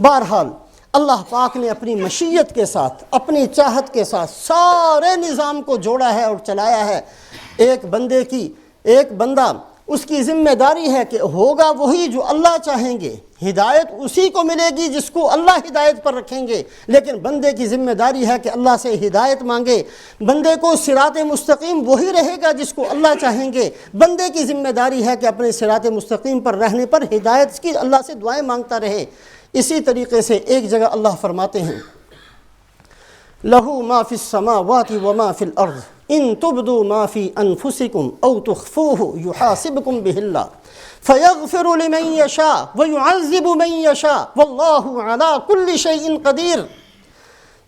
بہرحال اللہ پاک نے اپنی مشیت کے ساتھ، اپنی چاہت کے ساتھ سارے نظام کو جوڑا ہے اور چلایا ہے۔ ایک بندہ اس کی ذمہ داری ہے کہ ہوگا وہی جو اللہ چاہیں گے، ہدایت اسی کو ملے گی جس کو اللہ ہدایت پر رکھیں گے، لیکن بندے کی ذمہ داری ہے کہ اللہ سے ہدایت مانگے۔ بندے کو صراط مستقیم وہی رہے گا جس کو اللہ چاہیں گے، بندے کی ذمہ داری ہے کہ اپنے صراط مستقیم پر رہنے پر ہدایت کی اللہ سے دعائیں مانگتا رہے۔ اسی طریقے سے ایک جگہ اللہ فرماتے ہیں لَهُ مَا فِي السَّمَاوَاتِ وَمَا فِي الْأَرْضِ إِن تُبْدُوا مَا فِي أَنفُسِكُمْ أَوْ تُخْفُوهُ يُحَاسِبْكُمْ بِهِ اللَّهُ فَيَغْفِرُ لِمَن يَشَاءُ وَيُعَذِّبُ مَن يَشَاءُ وَاللَّهُ عَلَى كُلِّ شَيْءٍ قَدِيرٌ۔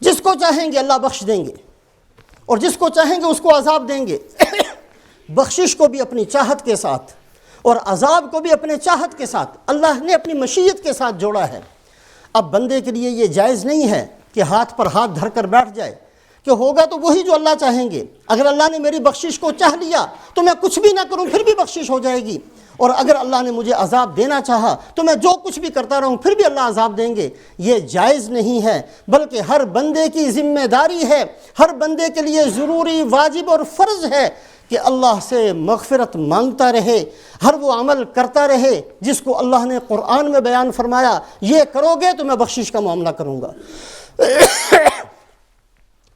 جس کو چاہیں گے اللہ بخش دیں گے اور جس کو چاہیں گے اس کو عذاب دیں گے۔ بخشش کو بھی اپنی چاہت کے ساتھ اور عذاب کو بھی اپنے چاہت کے ساتھ اللہ نے اپنی مشیت کے ساتھ جوڑا ہے۔ اب بندے کے لیے یہ جائز نہیں ہے کہ ہاتھ پر ہاتھ دھر کر بیٹھ جائے کہ ہوگا تو وہی جو اللہ چاہیں گے، اگر اللہ نے میری بخشش کو چاہ لیا تو میں کچھ بھی نہ کروں پھر بھی بخشش ہو جائے گی، اور اگر اللہ نے مجھے عذاب دینا چاہا تو میں جو کچھ بھی کرتا رہوں پھر بھی اللہ عذاب دیں گے۔ یہ جائز نہیں ہے، بلکہ ہر بندے کی ذمہ داری ہے، ہر بندے کے لیے ضروری، واجب اور فرض ہے کہ اللہ سے مغفرت مانگتا رہے، ہر وہ عمل کرتا رہے جس کو اللہ نے قرآن میں بیان فرمایا یہ کرو گے تو میں بخشش کا معاملہ کروں گا۔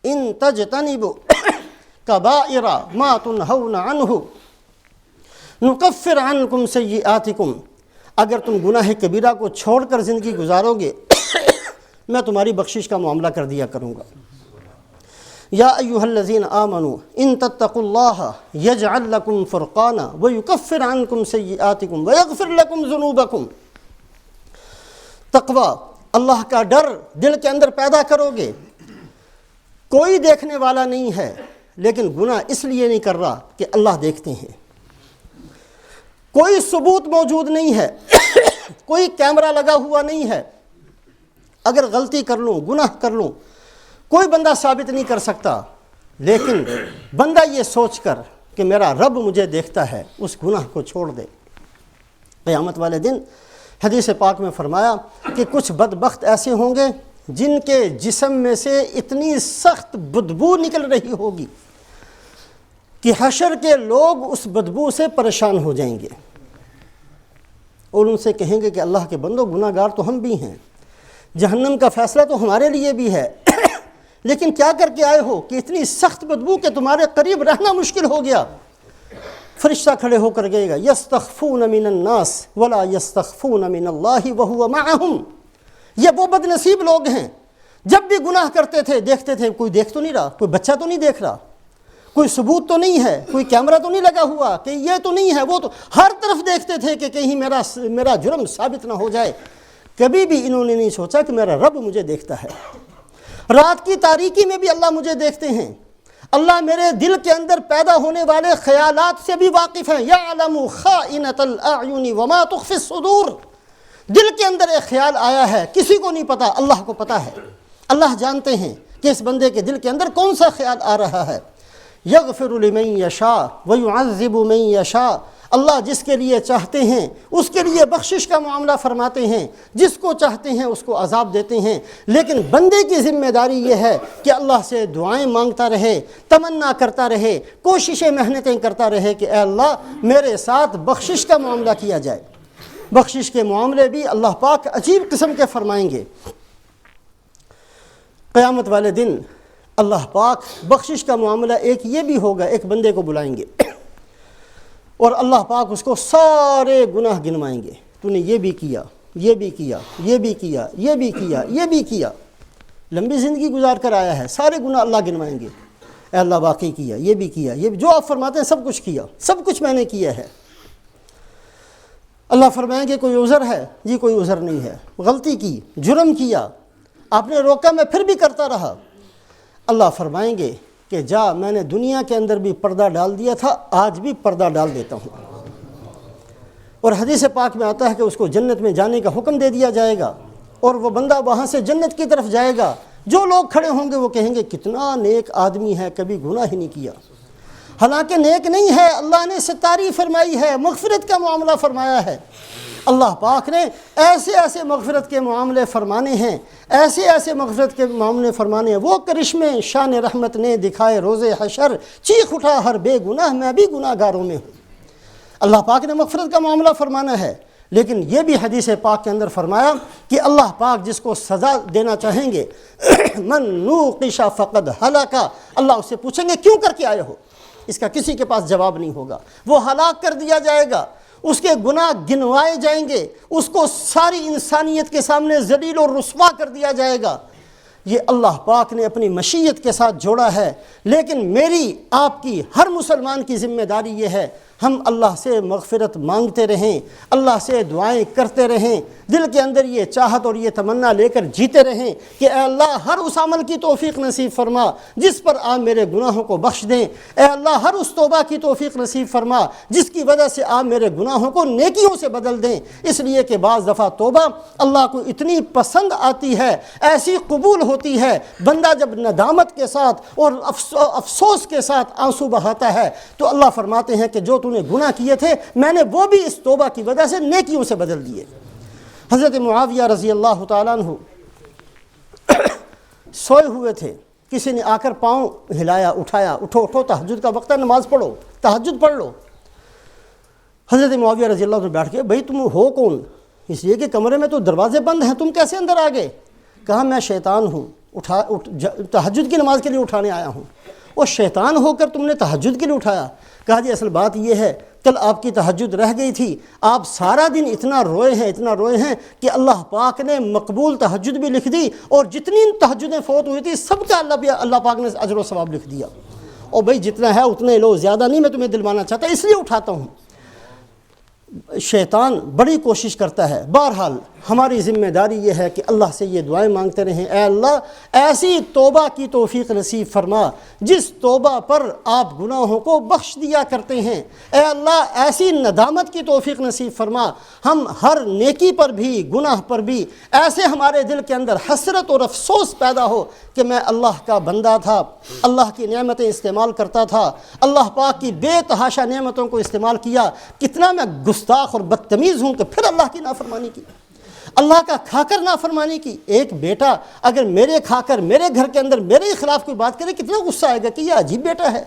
ان تجتنبوا کبائر ما تنہون عنہ نکفر عنکم سیئاتکم، اگر تم گناہ کبیرہ کو چھوڑ کر زندگی گزارو گے میں تمہاری بخشش کا معاملہ کر دیا کروں گا۔ یا ایھا الذین آمنوا ان تتقوا اللہ یجعل لکم فرقانا ویکفر عنکم سیئاتکم ویغفر لکم ذنوبکم۔ تقوی، اللہ کا ڈر دل کے اندر پیدا کرو گے۔ کوئی دیکھنے والا نہیں ہے، لیکن گناہ اس لیے نہیں کر رہا کہ اللہ دیکھتے ہیں۔ کوئی ثبوت موجود نہیں ہے، کوئی کیمرہ لگا ہوا نہیں ہے، اگر غلطی کر لوں، گناہ کر لوں، کوئی بندہ ثابت نہیں کر سکتا، لیکن بندہ یہ سوچ کر کہ میرا رب مجھے دیکھتا ہے اس گناہ کو چھوڑ دے۔ قیامت والے دن حدیث پاک میں فرمایا کہ کچھ بدبخت ایسے ہوں گے جن کے جسم میں سے اتنی سخت بدبو نکل رہی ہوگی کہ حشر کے لوگ اس بدبو سے پریشان ہو جائیں گے اور ان سے کہیں گے کہ اللہ کے بندو گناہ گار تو ہم بھی ہیں، جہنم کا فیصلہ تو ہمارے لیے بھی ہے، لیکن کیا کر کے آئے ہو کہ اتنی سخت بدبو کہ تمہارے قریب رہنا مشکل ہو گیا۔ فرشتہ کھڑے ہو کر گئے گا یستخفون من الناس ولا یستخفون من اللہ وہو معہم۔ یہ وہ بد نصیب لوگ ہیں، جب بھی گناہ کرتے تھے دیکھتے تھے کوئی دیکھ تو نہیں رہا، کوئی بچہ تو نہیں دیکھ رہا، کوئی ثبوت تو نہیں ہے، کوئی کیمرہ تو نہیں لگا ہوا کہ یہ تو نہیں ہے، وہ تو ہر طرف دیکھتے تھے کہ کہیں میرا جرم ثابت نہ ہو جائے۔ کبھی بھی انہوں نے نہیں سوچا کہ میرا رب مجھے دیکھتا ہے، رات کی تاریکی میں بھی اللہ مجھے دیکھتے ہیں، اللہ میرے دل کے اندر پیدا ہونے والے خیالات سے بھی واقف ہیں۔ یعلم خائنۃ الاعین وما تخفی الصدور۔ دل کے اندر ایک خیال آیا ہے، کسی کو نہیں پتا، اللہ کو پتا ہے، اللہ جانتے ہیں کہ اس بندے کے دل کے اندر کون سا خیال آ رہا ہے۔ یغفر لمن یشاء ویعذب من یشاء، اللہ جس کے لیے چاہتے ہیں اس کے لیے بخشش کا معاملہ فرماتے ہیں، جس کو چاہتے ہیں اس کو عذاب دیتے ہیں، لیکن بندے کی ذمہ داری یہ ہے کہ اللہ سے دعائیں مانگتا رہے، تمنا کرتا رہے، کوششیں محنتیں کرتا رہے کہ اے اللہ میرے ساتھ بخشش کا معاملہ کیا جائے۔ بخشش کے معاملے بھی اللہ پاک عجیب قسم کے فرمائیں گے۔ قیامت والے دن اللہ پاک بخشش کا معاملہ ایک یہ بھی ہوگا، ایک بندے کو بلائیں گے اور اللہ پاک اس کو سارے گناہ گنوائیں گے، تو نے یہ بھی کیا، یہ بھی کیا، یہ بھی کیا، یہ بھی کیا، یہ بھی کیا، لمبی زندگی گزار کر آیا ہے، سارے گناہ اللہ گنوائیں گے۔ اے اللہ واقعی کیا، یہ بھی کیا، یہ بھی، جو آپ فرماتے ہیں سب کچھ کیا، سب کچھ میں نے کیا ہے۔ اللہ فرمائیں گے کوئی عذر ہے؟ جی کوئی عذر نہیں ہے، غلطی کی، جرم کیا، آپ نے روکا میں پھر بھی کرتا رہا۔ اللہ فرمائیں گے کہ جا میں نے دنیا کے اندر بھی پردہ ڈال دیا تھا، آج بھی پردہ ڈال دیتا ہوں۔ اور حدیث پاک میں آتا ہے کہ اس کو جنت میں جانے کا حکم دے دیا جائے گا اور وہ بندہ وہاں سے جنت کی طرف جائے گا۔ جو لوگ کھڑے ہوں گے وہ کہیں گے کتنا نیک آدمی ہے، کبھی گناہ ہی نہیں کیا۔ حالانکہ نیک نہیں ہے، اللہ نے ستاری فرمائی ہے، مغفرت کا معاملہ فرمایا ہے، اللہ پاک نے ایسے ایسے مغفرت کے معاملے فرمانے ہیں، ایسے ایسے مغفرت کے معاملے فرمانے ہیں، وہ کرشمے شان رحمت نے دکھائے روز حشر، چیخ اٹھا ہر بے گناہ میں بھی گناہ گاروں میں ہوں۔ اللہ پاک نے مغفرت کا معاملہ فرمانا ہے، لیکن یہ بھی حدیث پاک کے اندر فرمایا کہ اللہ پاک جس کو سزا دینا چاہیں گے من نوقش فقد ہلاکا، اللہ اس سے پوچھیں گے کیوں کر کے آئے ہو، اس کا کسی کے پاس جواب نہیں ہوگا، وہ ہلاک کر دیا جائے گا، اس کے گناہ گنوائے جائیں گے، اس کو ساری انسانیت کے سامنے ذلیل و رسوا کر دیا جائے گا۔ یہ اللہ پاک نے اپنی مشیت کے ساتھ جوڑا ہے، لیکن میری آپ کی ہر مسلمان کی ذمہ داری یہ ہے ہم اللہ سے مغفرت مانگتے رہیں، اللہ سے دعائیں کرتے رہیں، دل کے اندر یہ چاہت اور یہ تمنا لے کر جیتے رہیں کہ اے اللہ ہر اس عمل کی توفیق نصیب فرما جس پر آپ میرے گناہوں کو بخش دیں، اے اللہ ہر اس توبہ کی توفیق نصیب فرما جس کی وجہ سے آپ میرے گناہوں کو نیکیوں سے بدل دیں، اس لیے کہ بعض دفعہ توبہ اللہ کو اتنی پسند آتی ہے، ایسی قبول ہوتی ہے، بندہ جب ندامت کے ساتھ اور افسوس کے ساتھ آنسو بہاتا ہے تو اللہ فرماتے ہیں کہ جو تو نے گناہ کیے تھے میں نے وہ بھی اس توبہ کی وجہ سے نیکیوں سے بدل دیے۔ حضرت معاویہ رضی اللہ تعالیٰ عنہ سوئے ہوئے تھے، کسی نے آ کر پاؤں ہلایا، اٹھایا، اٹھو اٹھو تہجد کا وقت ہے، نماز پڑھو، تہجد پڑھ لو۔ حضرت معاویہ رضی اللہ عنہ بیٹھ کے بھائی تم ہو کون؟ اس لیے کہ کمرے میں تو دروازے بند ہیں، تم کیسے اندر آ گئے؟ کہا میں شیطان ہوں، تہجد کی نماز کے لیے اٹھانے آیا ہوں۔ اور شیطان ہو کر تم نے تہجد کے لیے اٹھایا؟ کہا جی اصل بات یہ ہے کل آپ کی تہجد رہ گئی تھی، آپ سارا دن اتنا روئے ہیں کہ اللہ پاک نے مقبول تہجد بھی لکھ دی اور جتنی تہجدیں فوت ہوئی تھی سب کا اللہ پاک نے اجر و ثواب لکھ دیا۔ اور بھائی جتنا ہے اتنے لو، زیادہ نہیں میں تمہیں دلوانا چاہتا اس لیے اٹھاتا ہوں۔ شیطان بڑی کوشش کرتا ہے۔ بہرحال ہماری ذمہ داری یہ ہے کہ اللہ سے یہ دعائیں مانگتے رہیں، اے اللہ ایسی توبہ کی توفیق نصیب فرما جس توبہ پر آپ گناہوں کو بخش دیا کرتے ہیں، اے اللہ ایسی ندامت کی توفیق نصیب فرما ہم ہر نیکی پر بھی گناہ پر بھی ایسے ہمارے دل کے اندر حسرت اور افسوس پیدا ہو کہ میں اللہ کا بندہ تھا، اللہ کی نعمتیں استعمال کرتا تھا، اللہ پاک کی بے تحاشا نعمتوں کو استعمال کیا، کتنا میں گستاخ اور بدتمیز ہوں کہ پھر اللہ کی نافرمانی کی، اللہ کا کھا کر نافرمانی کی۔ ایک بیٹا اگر میرے کھا کر میرے گھر کے اندر میرے خلاف کوئی بات کرے کتنا غصہ آئے گا کہ یہ عجیب بیٹا ہے۔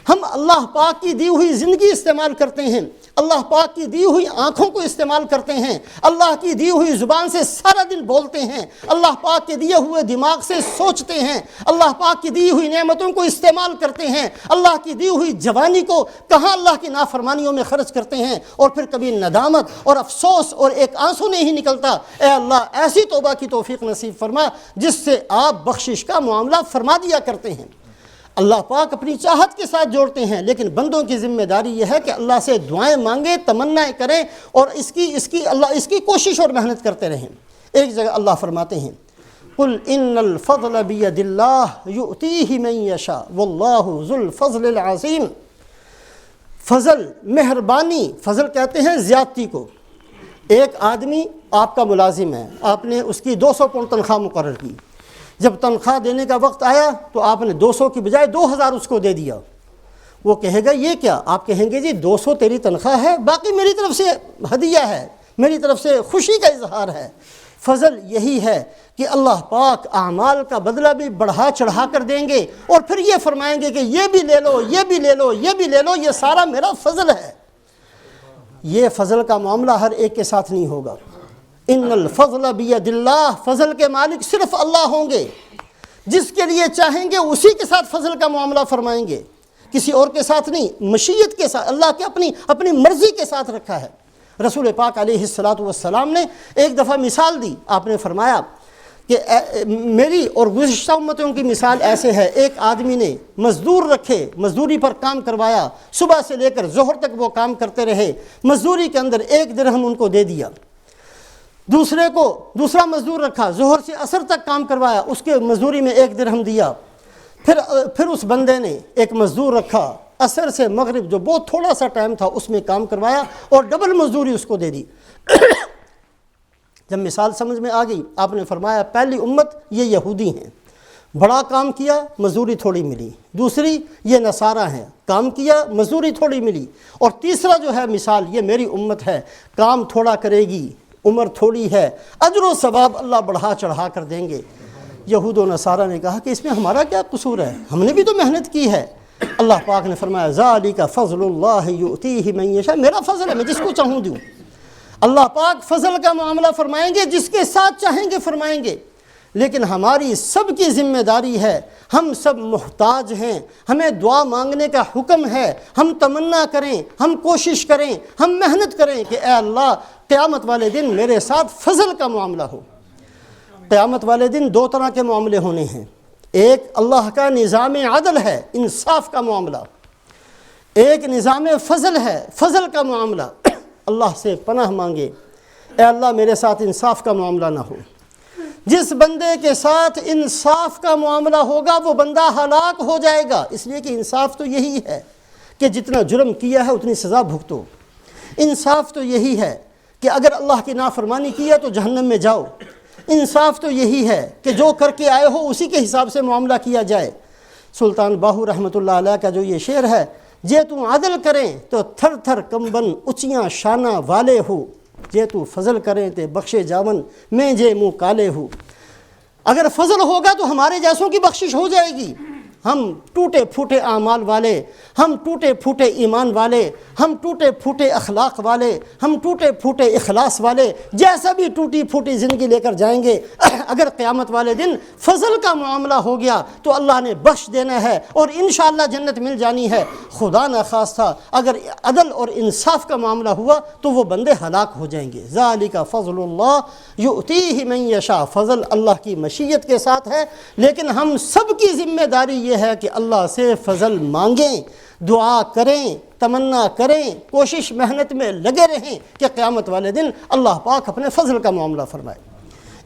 ہم اللہ پاک کی دی ہوئی زندگی استعمال کرتے ہیں، اللہ پاک کی دی ہوئی آنکھوں کو استعمال کرتے ہیں، اللہ کی دی ہوئی زبان سے سارا دن بولتے ہیں، اللہ پاک کے دیے ہوئے دماغ سے سوچتے ہیں، اللہ پاک کی دی ہوئی نعمتوں کو استعمال کرتے ہیں، اللہ کی دی ہوئی جوانی کو کہاں اللہ کی نافرمانیوں میں خرچ کرتے ہیں، اور پھر کبھی ندامت اور افسوس اور ایک آنسو نہیں نکلتا۔ اے اللہ ایسی توبہ کی توفیق نصیب فرما جس سے آپ بخشش کا معاملہ فرما دیا کرتے ہیں۔ اللہ پاک اپنی چاہت کے ساتھ جوڑتے ہیں، لیکن بندوں کی ذمہ داری یہ ہے کہ اللہ سے دعائیں مانگیں، تمنائیں کریں اور اس کی کوشش اور محنت کرتے رہیں۔ ایک جگہ اللہ فرماتے ہیں قُلْ إِنَّ الْفَضْلَ بِيَدِ اللَّهِ يُؤْتِيهِ مَن يَشَاءُ وَاللَّهُ ذُو الْفَضْلِ الْعَظِيمِ۔ فضل، مہربانی، فضل کہتے ہیں زیادتی کو۔ ایک آدمی آپ کا ملازم ہے، آپ نے اس کی 200 پاؤنڈ تنخواہ مقرر کی، جب تنخواہ دینے کا وقت آیا تو آپ نے 200 کی بجائے 2000 اس کو دے دیا۔ وہ کہے گا یہ کیا؟ آپ کہیں گے جی 200 تیری تنخواہ ہے، باقی میری طرف سے ہدیہ ہے، میری طرف سے خوشی کا اظہار ہے۔ فضل یہی ہے کہ اللہ پاک اعمال کا بدلہ بھی بڑھا چڑھا کر دیں گے اور پھر یہ فرمائیں گے کہ یہ بھی لے لو، یہ بھی لے لو، یہ بھی لے لو، یہ سارا میرا فضل ہے۔ یہ فضل کا معاملہ ہر ایک کے ساتھ نہیں ہوگا۔ ان الفضل بید اللہ، فضل کے مالک صرف اللہ ہوں گے، جس کے لیے چاہیں گے اسی کے ساتھ فضل کا معاملہ فرمائیں گے، کسی اور کے ساتھ نہیں، مشیت کے ساتھ، اللہ کے اپنی مرضی کے ساتھ رکھا ہے۔ رسول پاک علیہ السلام نے ایک دفعہ مثال دی، آپ نے فرمایا کہ میری اور گزشتہ امتوں کی مثال ایسے ہے، ایک آدمی نے مزدور رکھے، مزدوری پر کام کروایا، صبح سے لے کر ظہر تک وہ کام کرتے رہے، مزدوری کے اندر 1 درہم ان کو دے دیا۔ دوسرا مزدور رکھا، ظہر سے عصر تک کام کروایا، اس کے مزدوری میں 1 درہم دیا۔ پھر اس بندے نے ایک مزدور رکھا، عصر سے مغرب جو بہت تھوڑا سا ٹائم تھا اس میں کام کروایا اور ڈبل مزدوری اس کو دے دی۔ جب مثال سمجھ میں آ گئی آپ نے فرمایا پہلی امت یہ یہودی ہیں، بڑا کام کیا مزدوری تھوڑی ملی، دوسری یہ نصارہ ہیں، کام کیا مزدوری تھوڑی ملی، اور تیسرا جو ہے مثال یہ میری امت ہے، کام تھوڑا کرے گی، عمر تھوڑی ہے، اجر و ثواب اللہ بڑھا چڑھا کر دیں گے۔ یہود و نصارہ نے کہا کہ اس میں ہمارا کیا قصور ہے، ہم نے بھی تو محنت کی ہے۔ اللہ پاک نے فرمایا ذالک فضل اللہ یؤتیہ من یشاء، میرا فضل ہے، میں جس کو چاہوں دوں۔ اللہ پاک فضل کا معاملہ فرمائیں گے، جس کے ساتھ چاہیں گے فرمائیں گے، لیکن ہماری سب کی ذمہ داری ہے، ہم سب محتاج ہیں، ہمیں دعا مانگنے کا حکم ہے، ہم تمنا کریں، ہم کوشش کریں، ہم محنت کریں کہ اے اللہ قیامت والے دن میرے ساتھ فضل کا معاملہ ہو۔ قیامت والے دن دو طرح کے معاملے ہونے ہیں، ایک اللہ کا نظام عدل ہے، انصاف کا معاملہ، ایک نظام فضل ہے، فضل کا معاملہ۔ اللہ سے پناہ مانگے اے اللہ میرے ساتھ انصاف کا معاملہ نہ ہو۔ جس بندے کے ساتھ انصاف کا معاملہ ہوگا وہ بندہ ہلاک ہو جائے گا، اس لیے کہ انصاف تو یہی ہے کہ جتنا جرم کیا ہے اتنی سزا بھگتو۔ انصاف تو یہی ہے کہ اگر اللہ کی نافرمانی کی ہے تو جہنم میں جاؤ۔ انصاف تو یہی ہے کہ جو کر کے آئے ہو اسی کے حساب سے معاملہ کیا جائے۔ سلطان باہو رحمۃ اللہ علیہ کا جو یہ شعر ہے، جے تو عدل کریں تو تھر تھر کمبن اچیاں شانہ والے ہو، جے تو فضل کریں تے بخشے جاون میں جے منہ کالے ہو۔ اگر فضل ہوگا تو ہمارے جیسوں کی بخشش ہو جائے گی۔ ہم ٹوٹے پھوٹے اعمال والے، ہم ٹوٹے پھوٹے ایمان والے، ہم ٹوٹے پھوٹے اخلاق والے، ہم ٹوٹے پھوٹے اخلاص والے، جیسا بھی ٹوٹی پھوٹی زندگی لے کر جائیں گے، اگر قیامت والے دن فضل کا معاملہ ہو گیا تو اللہ نے بخش دینا ہے اور انشاءاللہ جنت مل جانی ہے۔ خدا نہ خواستہ اگر عدل اور انصاف کا معاملہ ہوا تو وہ بندے ہلاک ہو جائیں گے۔ ذالک فضل اللہ یؤتیہ من یشاء، فضل اللہ کی مشیت کے ساتھ ہے، لیکن ہم سب کی ذمہ داری یہ ہے کہ اللہ سے فضل مانگیں، دعا کریں، تمنا کریں، کوشش محنت میں لگے رہیں کہ قیامت والے دن اللہ پاک اپنے فضل کا معاملہ فرمائے۔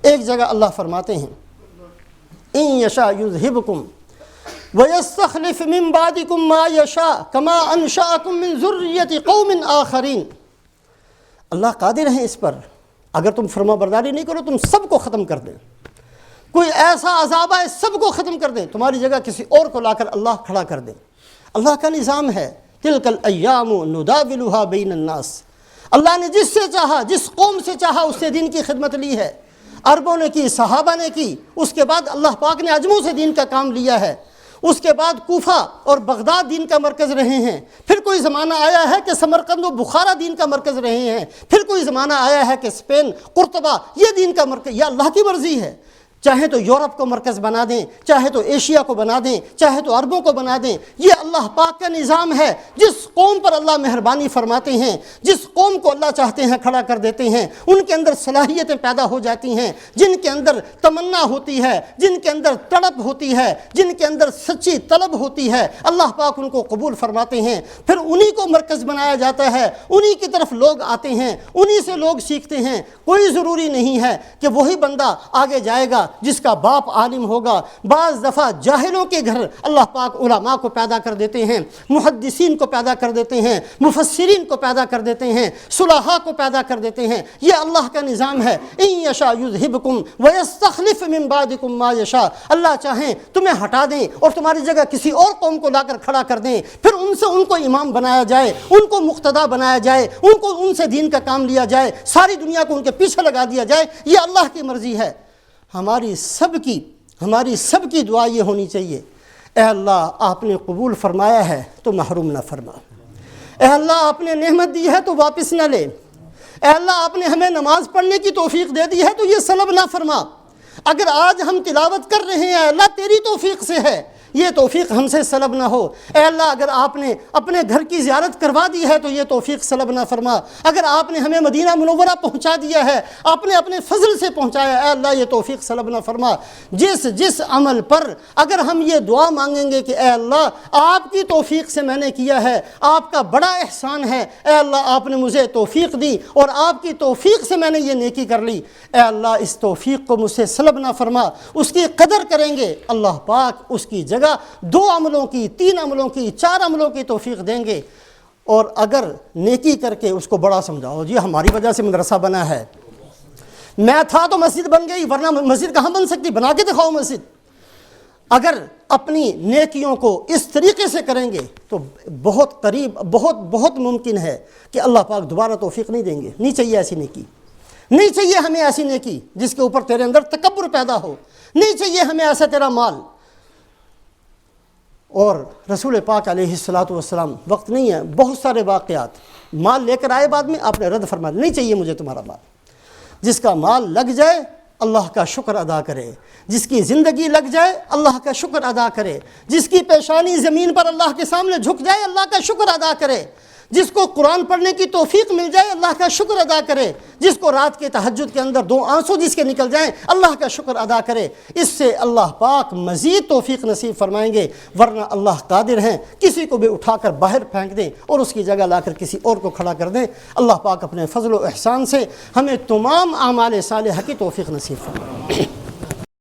ایک جگہ اللہ فرماتے ہیں ان یشاء یذہبکم ویستخلف من بعدکم ما یشاء کما انشأکم من ذریۃ قوم آخرین۔ اللہ قادر ہیں اس پر، اگر تم فرما برداری نہیں کرو تم سب کو ختم کر دیں، کوئی ایسا عذاب ہے سب کو ختم کر دیں، تمہاری جگہ کسی اور کو لا کر اللہ کھڑا کر دیں۔ اللہ کا نظام ہے، تلک الایام نداولها بین الناس۔ اللہ نے جس سے چاہا، جس قوم سے چاہا اس سے دین کی خدمت لی ہے۔ عربوں نے کی، صحابہ نے کی، اس کے بعد اللہ پاک نے عجموں سے دین کا کام لیا ہے، اس کے بعد کوفہ اور بغداد دین کا مرکز رہے ہیں، پھر کوئی زمانہ آیا ہے کہ سمرقند و بخارا دین کا مرکز رہے ہیں، پھر کوئی زمانہ آیا ہے کہ اسپین، قرطبہ یہ دین کا مرکز۔ یہ اللہ کی مرضی ہے، چاہے تو یورپ کو مرکز بنا دیں، چاہے تو ایشیا کو بنا دیں، چاہے تو عربوں کو بنا دیں، یہ اللہ پاک کا نظام ہے۔ جس قوم پر اللہ مہربانی فرماتے ہیں، جس قوم کو اللہ چاہتے ہیں کھڑا کر دیتے ہیں، ان کے اندر صلاحیتیں پیدا ہو جاتی ہیں، جن کے اندر تمنا ہوتی ہے، جن کے اندر تڑپ ہوتی ہے، جن کے اندر سچی طلب ہوتی ہے، اللہ پاک ان کو قبول فرماتے ہیں، پھر انہی کو مرکز بنایا جاتا ہے، انہی کی طرف لوگ آتے ہیں، انہی سے لوگ سیکھتے ہیں۔ کوئی ضروری نہیں ہے کہ وہی بندہ آگے جائے گا جس کا باپ عالم ہوگا۔ بعض دفعہ جاہلوں کے گھر اللہ پاک علماء کو پیدا کر دیتے ہیں، محدثین کو پیدا کر دیتے ہیں، مفسرین کو پیدا کر دیتے ہیں، صلحاء کو پیدا کر دیتے ہیں۔ یہ اللہ کا نظام ہے۔ ان یشاء یذہبکم ویستخلف من بعدکم ما یشاء، اللہ چاہیں تمہیں ہٹا دیں اور تمہاری جگہ کسی اور قوم کو لا کر کھڑا کر دیں، پھر ان کو امام بنایا جائے، ان کو مقتدا بنایا جائے، ان سے دین کا کام لیا جائے، ساری دنیا کو ان کے پیچھے لگا دیا جائے۔ یہ اللہ کی مرضی ہے۔ ہماری سب کی دعا یہ ہونی چاہیے، اے اللہ آپ نے قبول فرمایا ہے تو محروم نہ فرما، اے اللہ آپ نے نعمت دی ہے تو واپس نہ لے، اے اللہ آپ نے ہمیں نماز پڑھنے کی توفیق دے دی ہے تو یہ سلب نہ فرما۔ اگر آج ہم تلاوت کر رہے ہیں اللہ تیری توفیق سے ہے، یہ توفیق ہم سے سلب نہ ہو۔ اے اللہ اگر آپ نے اپنے گھر کی زیارت کروا دی ہے تو یہ توفیق سلب نہ فرما۔ اگر آپ نے ہمیں مدینہ منورہ پہنچا دیا ہے، آپ نے اپنے فضل سے پہنچایا، اے اللہ یہ توفیق سلب نہ فرما۔ جس عمل پر اگر ہم یہ دعا مانگیں گے کہ اے اللہ آپ کی توفیق سے میں نے کیا ہے، آپ کا بڑا احسان ہے، اے اللہ آپ نے مجھے توفیق دی اور آپ کی توفیق سے میں نے یہ نیکی کر لی، اے اللہ اس توفیق کو مجھ سے سلب نہ فرما۔ اس کی قدر کریں گے، اللہ پاک اس کی جگہ 2 عملوں کی، 3 عملوں کی، 4 عملوں کی توفیق دیں گے۔ اور اگر نیکی کر کے اس کو بڑا سمجھاؤ، جی ہماری وجہ سے مدرسہ بنا ہے، میں تھا تو مسجد بن گئی، ورنہ مسجد کہاں بن سکتی، بنا کے دکھاؤ مسجد۔ اگر اپنی نیکیوں کو اس طریقے سے کریں گے تو بہت قریب بہت ممکن ہے کہ اللہ پاک دوبارہ توفیق نہیں دیں گے. نہیں چاہیے ایسی نیکی، نہیں چاہیے ہمیں ایسی نیکی جس کے اوپر تیرے اندر تکبر پیدا ہو، نہیں چاہیے ہمیں ایسا تیرا مال. اور رسول پاک علیہ الصلوۃ والسلام، وقت نہیں ہے، بہت سارے واقعات، مال لے کر آئے بعد میں آپ نے رد فرما دیا، نہیں چاہیے مجھے تمہارا مال. جس کا مال لگ جائے اللہ کا شکر ادا کرے، جس کی زندگی لگ جائے اللہ کا شکر ادا کرے، جس کی پیشانی زمین پر اللہ کے سامنے جھک جائے اللہ کا شکر ادا کرے، جس کو قرآن پڑھنے کی توفیق مل جائے اللہ کا شکر ادا کرے، جس کو رات کے تہجد کے اندر 2 آنسو جس کے نکل جائیں اللہ کا شکر ادا کرے. اس سے اللہ پاک مزید توفیق نصیب فرمائیں گے. ورنہ اللہ قادر ہیں کسی کو بھی اٹھا کر باہر پھینک دیں اور اس کی جگہ لا کر کسی اور کو کھڑا کر دیں. اللہ پاک اپنے فضل و احسان سے ہمیں تمام اعمال صالحہ کی توفیق نصیب فرمائے.